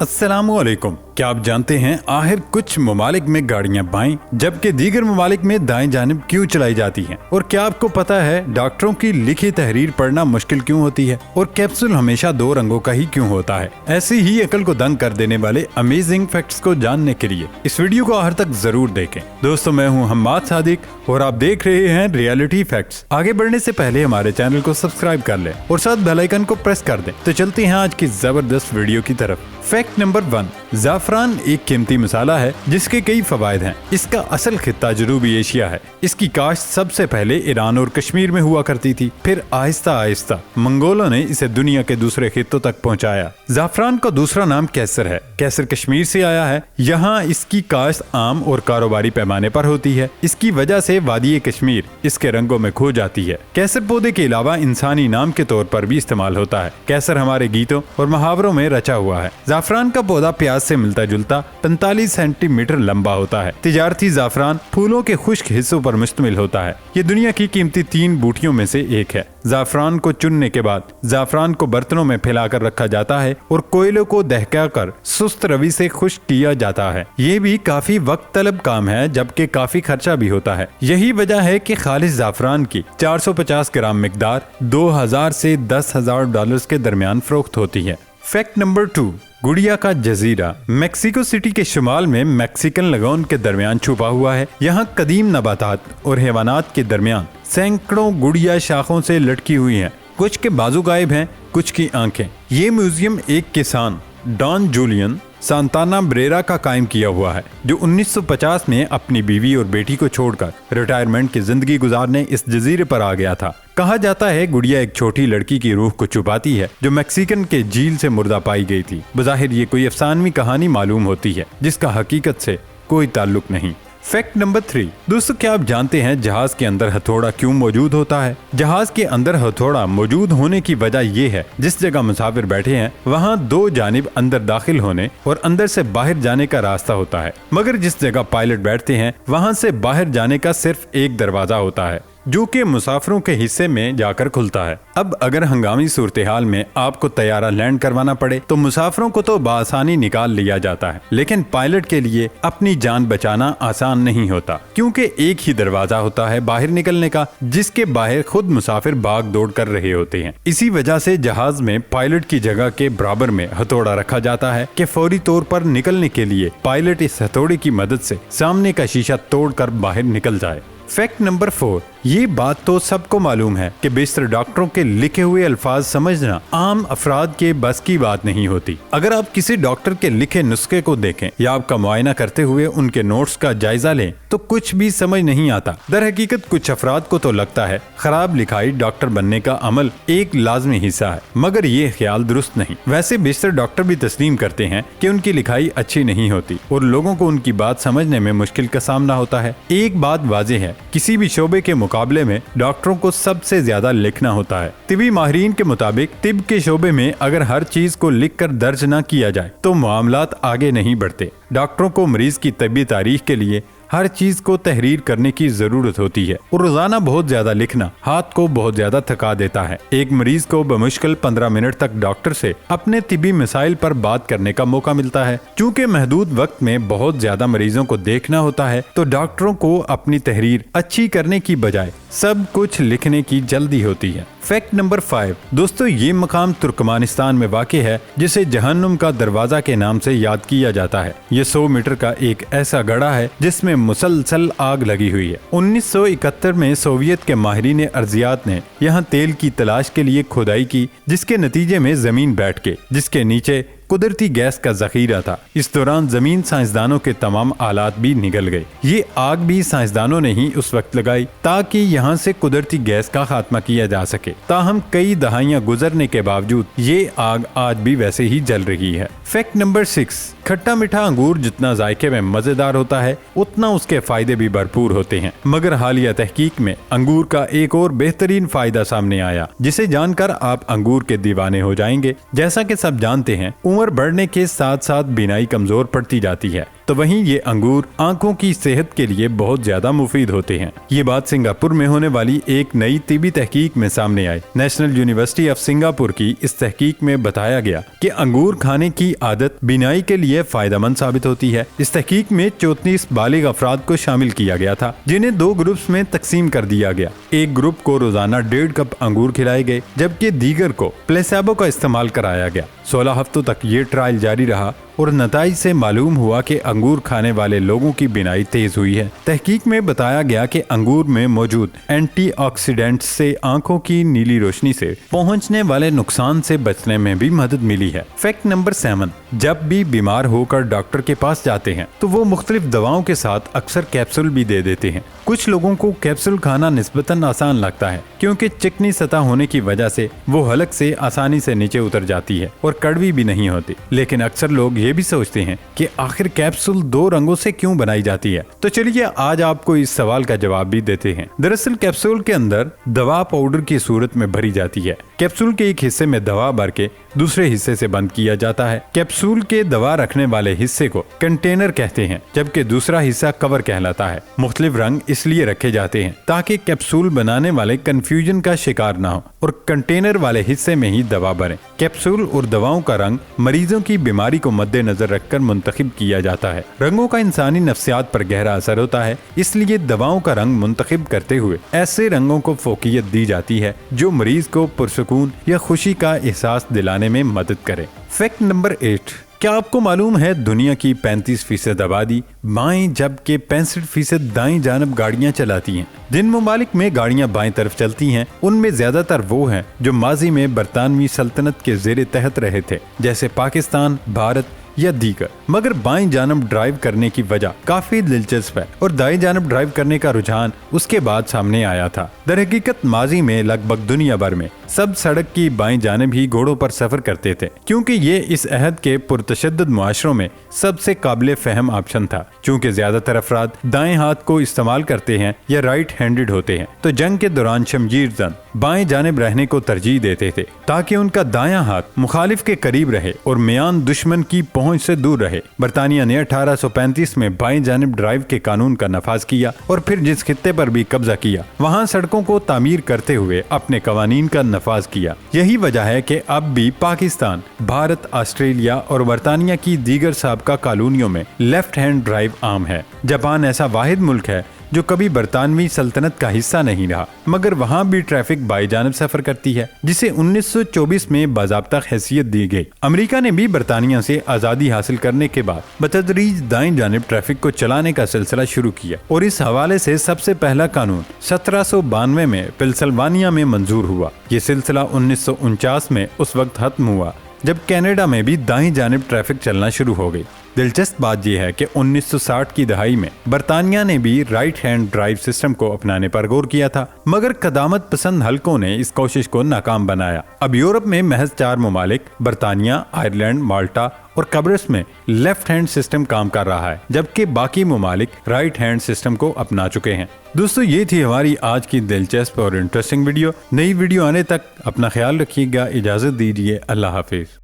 अस्सलामुअलैकुम। क्या आप जानते हैं आखिर कुछ ममालिक में गाड़ियां बाएं जबकि दीगर ममालिक में दाएं जानिब क्यों चलाई जाती हैं? और क्या आपको पता है डॉक्टरों की लिखी तहरीर पढ़ना मुश्किल क्यों होती है? और कैप्सूल हमेशा 2 रंगों का ही क्यों होता है? ऐसी ही अकल को दंग कर देने वाले अमेजिंग फैक्ट्स को जानने के लिए इस वीडियो को आखिर तक जरूर देखें। दोस्तों, मैं हूँ हम्माद सादिक और आप देख रहे हैं रियलिटी फैक्ट्स। आगे बढ़ने से पहले हमारे चैनल को सब्सक्राइब कर लें और साथ बेल आइकन को प्रेस कर दें। तो चलते हैं आज की जबरदस्त वीडियो की तरफ। फैक्ट नंबर 1, ज़ाफ़रान एक कीमती मसाला है जिसके कई फवायद हैं। इसका असल खित्ता जनूबी एशिया है। इसकी काश्त सबसे पहले ईरान और कश्मीर में हुआ करती थी, फिर आहिस्ता आहिस्ता मंगोलों ने इसे दुनिया के दूसरे खित्तों तक पहुंचाया। ज़ाफ़रान का दूसरा नाम कैसर है। कैसर कश्मीर से आया है। यहाँ इसकी काश्त आम और कारोबारी पैमाने पर होती है। इसकी वजह से वादी कश्मीर इसके रंगों में खो जाती है। कैसर पौधे के अलावा इंसानी नाम के तौर पर भी इस्तेमाल होता है। कैसर हमारे गीतों और मुहावरों में रचा हुआ है। ज़ाफ़रान का पौधा प्याज से मिलता जुलता 45 सेंटीमीटर लंबा होता है। तिजारती ज़ाफ़रान फूलों के खुश्क हिस्सों पर मुश्तमिल होता है। ये दुनिया की कीमती 3 बूटियों में से एक है। ज़ाफ़रान को चुनने के बाद ज़ाफ़रान को बर्तनों में फैलाकर रखा जाता है और कोयलों को दहकाकर सुस्त रवि से खुश्क किया जाता है। ये भी काफी वक्त तलब काम है जबकि काफी खर्चा भी होता है। यही वजह है कि खालिस ज़ाफ़रान की 450 ग्राम मिकदार 2000 से 10,000 डॉलर्स के दरमियान फरोख्त होती है। फैक्ट नंबर 2, गुड़िया का जजीरा मेक्सिको सिटी के शुमाल में मैक्सिकन लगोन के दरमियान छुपा हुआ है। यहाँ कदीम नबातात और हैवानात के दरमियान सैकड़ों गुड़िया शाखों से लटकी हुई हैं। कुछ के बाजू गायब हैं, कुछ की आंखें। ये म्यूजियम एक किसान डॉन जूलियन सांताना ब्रेरा का कायम किया हुआ है, जो 1950 में अपनी बीवी और बेटी को छोड़कर रिटायरमेंट की जिंदगी गुजारने इस जजीरे पर आ गया था। कहा जाता है गुड़िया एक छोटी लड़की की रूह को छुपाती है जो मैक्सिकन के झील से मुर्दा पाई गई थी। बज़ाहिर ये कोई अफसानवी कहानी मालूम होती है जिसका हकीकत से कोई ताल्लुक नहीं। फैक्ट नंबर 3, दोस्तों, क्या आप जानते हैं जहाज के अंदर हथौड़ा क्यों मौजूद होता है? जहाज के अंदर हथौड़ा मौजूद होने की वजह यह है जिस जगह मुसाफिर बैठे हैं वहां 2 जानिब अंदर दाखिल होने और अंदर से बाहर जाने का रास्ता होता है, मगर जिस जगह पायलट बैठते हैं वहां से बाहर जाने का सिर्फ एक दरवाजा होता है जो कि मुसाफिरों के हिस्से में जाकर खुलता है। अब अगर हंगामी सूरत हाल में आपको तैयारा लैंड करवाना पड़े तो मुसाफिरों को तो बआसानी निकाल लिया जाता है, लेकिन पायलट के लिए अपनी जान बचाना आसान नहीं होता क्योंकि एक ही दरवाजा होता है बाहर निकलने का, जिसके बाहर खुद मुसाफिर भाग दौड़ कर रहे होते हैं। इसी वजह से जहाज में पायलट की जगह के बराबर में हथौड़ा रखा जाता है कि फौरी तौर पर निकलने के लिए पायलट इस हथौड़े की मदद से सामने का शीशा तोड़कर बाहर निकल जाए। फैक्ट नंबर 4, ये बात तो सबको मालूम है कि बेशतर डॉक्टरों के लिखे हुए अल्फाज समझना आम अफराद के बस की बात नहीं होती। अगर आप किसी डॉक्टर के लिखे नुस्खे को देखें या आपका मुआयना करते हुए उनके नोट्स का जायजा लें तो कुछ भी समझ नहीं आता। दर हकीकत कुछ अफराद को तो लगता है खराब लिखाई डॉक्टर बनने का अमल एक लाजमी हिस्सा है, मगर ये ख्याल दुरुस्त नहीं। वैसे बेशतर डॉक्टर भी तस्लीम करते हैं कि उनकी लिखाई अच्छी नहीं होती और लोगों को उनकी बात समझने में मुश्किल का सामना होता है। एक बात वाज़ेह है, किसी भी शोबे के मुकाबले में डॉक्टरों को सबसे ज्यादा लिखना होता है। तिबी माहिरीन के मुताबिक तिब के शोबे में अगर हर चीज को लिखकर दर्ज न किया जाए तो मामलात आगे नहीं बढ़ते। डॉक्टरों को मरीज की तबी तारीख के लिए हर चीज को तहरीर करने की जरूरत होती है और रोजाना बहुत ज्यादा लिखना हाथ को बहुत ज्यादा थका देता है। एक मरीज को बमुश्किल 15 मिनट तक डॉक्टर से अपने तिबी मसाइल पर बात करने का मौका मिलता है। चूँकि महदूद वक्त में बहुत ज्यादा मरीजों को देखना होता है तो डॉक्टरों को अपनी तहरीर अच्छी करने की बजाय सब कुछ लिखने की जल्दी होती है। फैक्ट नंबर 5, दोस्तों, ये मकाम तुर्कमानिस्तान में वाक़े है जिसे जहन्नुम का दरवाजा के नाम से याद किया जाता है। ये 100 मीटर का एक ऐसा गड्ढा है जिसमें मुसलसल आग लगी हुई है। 1971 में सोवियत के माहिरीन अर्जियात ने यहाँ तेल की तलाश के लिए खुदाई की, जिसके नतीजे में जमीन बैठ के जिसके नीचे कुदरती गैस का जखीरा था। इस दौरान जमीन साइंसदानों के तमाम आलात भी निगल गए। ये आग भी साइंसदानों ने ही उस वक्त लगाई ताकि यहाँ से कुदरती गैस का खात्मा किया जा सके। ताहम कई दहाइयां गुजरने के बावजूद ये आग आज भी वैसे ही जल रही है। फैक्ट नंबर 6, खट्टा मीठा अंगूर जितना जायके में मजेदार होता है उतना उसके फायदे भी भरपूर होते हैं, मगर हालिया तहकीक में अंगूर का एक और बेहतरीन फायदा सामने आया जिसे जानकर आप अंगूर के दीवाने हो जाएंगे। जैसा कि सब जानते हैं उम्र बढ़ने के साथ साथ बीनाई कमजोर पड़ती जाती है, تو وہیں یہ انگور آنکھوں کی صحت کے لیے بہت زیادہ مفید ہوتے ہیں۔ یہ بات سنگاپور میں ہونے والی ایک نئی طبی تحقیق میں سامنے آئی۔ نیشنل یونیورسٹی آف سنگاپور کی اس تحقیق میں بتایا گیا کہ انگور کھانے کی عادت بینائی کے لیے فائدہ مند ثابت ہوتی ہے۔ اس تحقیق میں 34 بالغ افراد کو شامل کیا گیا تھا، جنہیں 2 گروپس میں تقسیم کر دیا گیا۔ ایک گروپ کو روزانہ 1.5 کپ انگور کھلائے گئے، جبکہ دیگر کو پلیسیبو کا استعمال کرایا گیا۔ 16 ہفتوں تک یہ ٹرائل جاری رہا اور نتائج سے معلوم ہوا کہ انگور کھانے والے لوگوں کی بینائی تیز ہوئی ہے۔ تحقیق میں بتایا گیا کہ انگور میں موجود اینٹی آکسیڈنٹس سے آنکھوں کی نیلی روشنی سے پہنچنے والے نقصان سے بچنے میں بھی مدد ملی ہے۔ فیکٹ نمبر 7، جب بھی بیمار ہو کر ڈاکٹر کے پاس جاتے ہیں تو وہ مختلف دواؤں کے ساتھ اکثر کیپسول بھی دے دیتے ہیں۔ کچھ لوگوں کو کیپسول کھانا نسبتاً آسان لگتا ہے کیونکہ چکنی سطح ہونے کی وجہ سے وہ حلق سے آسانی سے نیچے اتر جاتی ہے اور کڑوی بھی نہیں ہوتی، لیکن اکثر لوگ یہ بھی سوچتے ہیں کہ آخر کیپسول 2 رنگوں سے کیوں بنائی جاتی ہے۔ تو چلیے آج آپ کو اس سوال کا جواب بھی دیتے ہیں۔ دراصل کیپسول کے اندر دوا پاؤڈر کی صورت میں بھری جاتی ہے۔ کیپسول کے ایک حصے میں دوا بھر کے دوسرے حصے سے بند کیا جاتا ہے۔ کیپسول کے دوا رکھنے والے حصے کو کنٹینر کہتے ہیں، جبکہ دوسرا حصہ کور کہلاتا ہے۔ مختلف رنگ اس لیے رکھے جاتے ہیں تاکہ کیپسول بنانے والے کنفیوژن کا شکار نہ ہو اور کنٹینر والے حصے میں ہی دوا بھریں۔ کیپسول اور دواؤں کا رنگ مریضوں کی بیماری کو مد نظر رکھ کر منتخب کیا جاتا ہے۔ رنگوں کا انسانی نفسیات پر گہرا اثر ہوتا ہے، اس لیے دواؤں کا رنگ منتخب کرتے ہوئے ایسے رنگوں کو فوقیت دی جاتی ہے جو مریض کو پرسکون یا خوشی کا احساس دلانے میں مدد کرے۔ فیکٹ نمبر 8، کیا آپ کو معلوم ہے دنیا کی 35% آبادی بائیں جبکہ 65% دائیں جانب گاڑیاں چلاتی ہیں؟ جن ممالک میں گاڑیاں بائیں طرف چلتی ہیں ان میں زیادہ تر وہ ہیں جو ماضی میں برطانوی سلطنت کے زیر تحت رہے تھے، جیسے پاکستان، بھارت یا دیگر۔ مگر بائیں جانب ڈرائیو کرنے کی وجہ کافی دلچسپ ہے اور دائیں جانب ڈرائیو کرنے کا رجحان اس کے بعد سامنے آیا تھا۔ در حقیقت ماضی میں لگ بھگ دنیا بھر میں سب سڑک کی بائیں جانب ہی گھوڑوں پر سفر کرتے تھے، کیونکہ یہ اس عہد کے پرتشدد معاشروں میں سب سے قابل فہم آپشن تھا۔ چونکہ زیادہ تر افراد دائیں ہاتھ کو استعمال کرتے ہیں یا رائٹ ہینڈڈ ہوتے ہیں، تو جنگ کے دوران شمشیر زن بائیں جانب رہنے کو ترجیح دیتے تھے تاکہ ان کا دایاں ہاتھ مخالف کے قریب رہے اور میان دشمن کی پہنچ سے دور رہے۔ برطانیہ نے 1835 میں بائیں جانب ڈرائیو کے قانون کا نفاذ کیا اور پھر جس خطے پر بھی قبضہ کیا وہاں سڑکوں کو تعمیر کرتے ہوئے اپنے قوانین کا نفاذ کیا۔ یہی وجہ ہے کہ اب بھی پاکستان، بھارت، آسٹریلیا اور برطانیہ کی دیگر سابقہ کالونیوں میں لیفٹ ہینڈ ڈرائیو عام ہے۔ جاپان ایسا واحد ملک ہے جو کبھی برطانوی سلطنت کا حصہ نہیں رہا، مگر وہاں بھی ٹریفک بائیں جانب سفر کرتی ہے، جسے 1924 میں باضابطہ حیثیت دی گئی۔ امریکہ نے بھی برطانیہ سے آزادی حاصل کرنے کے بعد بتدریج دائیں جانب ٹریفک کو چلانے کا سلسلہ شروع کیا، اور اس حوالے سے سب سے پہلا قانون 1792 میں پنسلوانیا میں منظور ہوا۔ یہ سلسلہ 1949 میں اس وقت ختم ہوا جب کینیڈا میں بھی دائیں جانب ٹریفک چلنا شروع ہو گئی۔ دلچسپ بات یہ ہے کہ 1960 کی دہائی میں برطانیہ نے بھی رائٹ ہینڈ ڈرائیو سسٹم کو اپنانے پر غور کیا تھا، مگر قدامت پسند حلقوں نے اس کوشش کو ناکام بنایا۔ اب یورپ میں محض 4 ممالک برطانیہ، آئرلینڈ، مالٹا اور قبرص میں لیفٹ ہینڈ سسٹم کام کر رہا ہے، جبکہ باقی ممالک رائٹ ہینڈ سسٹم کو اپنا چکے ہیں۔ دوستو، یہ تھی ہماری آج کی دلچسپ اور انٹرسٹنگ ویڈیو۔ نئی ویڈیو آنے تک اپنا خیال رکھیے گا، اجازت دیجیے، اللہ حافظ۔